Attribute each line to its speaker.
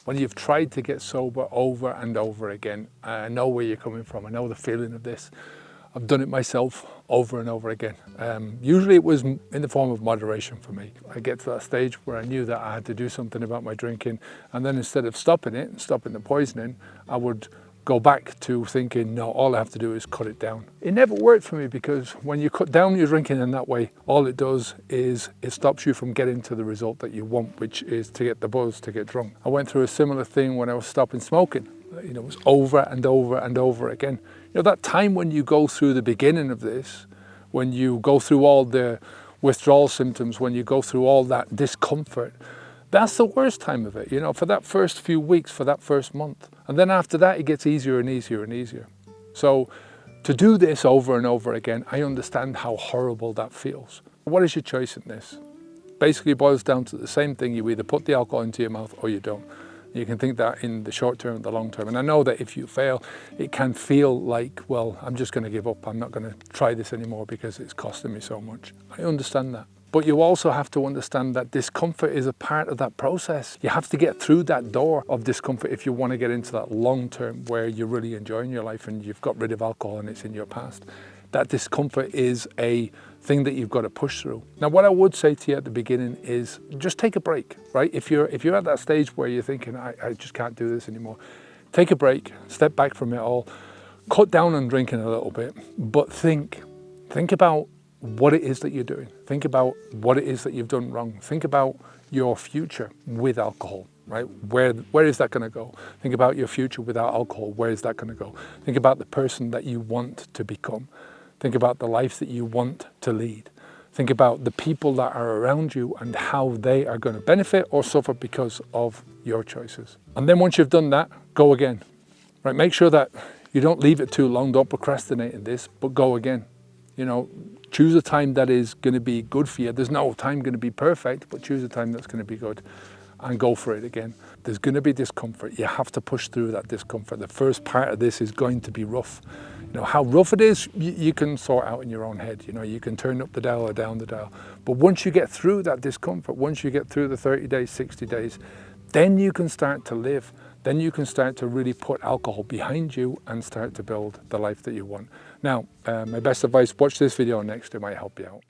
Speaker 1: When you've tried to get sober over and over again, I know where you're coming from. I know the feeling of this. I've done it myself over and over again. Usually it was in the form of moderation for me. I get to that stage where I knew that I had to do something about my drinking, and then instead of stopping it and stopping the poisoning, I would go back to thinking, no, all I have to do is cut it down. It never worked for me, because when you cut down your drinking in that way, all it does is it stops you from getting to the result that you want, which is to get the buzz, to get drunk. I went through a similar thing when I was stopping smoking. You know, it was over and over and over again. You know, that time when you go through the beginning of this, when you go through all the withdrawal symptoms, when you go through all that discomfort, that's the worst time of it, you know, for that first few weeks, for that first month. And then after that, it gets easier and easier and easier. So to do this over and over again, I understand how horrible that feels. What is your choice in this? Basically, it boils down to the same thing. You either put the alcohol into your mouth or you don't. You can think that in the short term and the long term. And I know that if you fail, it can feel like, well, I'm just going to give up. I'm not going to try this anymore because it's costing me so much. I understand that. But you also have to understand that discomfort is a part of that process. You have to get through that door of discomfort if you want to get into that long term where you're really enjoying your life and you've got rid of alcohol and it's in your past. That discomfort is a thing that you've got to push through. Now, what I would say to you at the beginning is just take a break, right? If you're at that stage where you're thinking, I just can't do this anymore, take a break, step back from it all, cut down on drinking a little bit, but think about what it is that you're doing. Think about what it is that you've done wrong. Think about your future with alcohol, right? Where is that going to go? Think about your future without alcohol. Where is that going to go? Think about the person that you want to become. Think about the life that you want to lead. Think about the people that are around you and how they are going to benefit or suffer because of your choices. And then once you've done that, go again, right? Make sure that you don't leave it too long. Don't procrastinate in this, but go again. You know, choose a time that is going to be good for you. There's no time going to be perfect, but choose a time that's going to be good and go for it again. There's going to be discomfort. You have to push through that discomfort. The first part of this is going to be rough. You know, how rough it is, you can sort out in your own head. You know, you can turn up the dial or down the dial. But once you get through that discomfort, once you get through the 30 days, 60 days, then you can start to live. Then you can start to really put alcohol behind you and start to build the life that you want. Now, my best advice, watch this video next. It might help you out.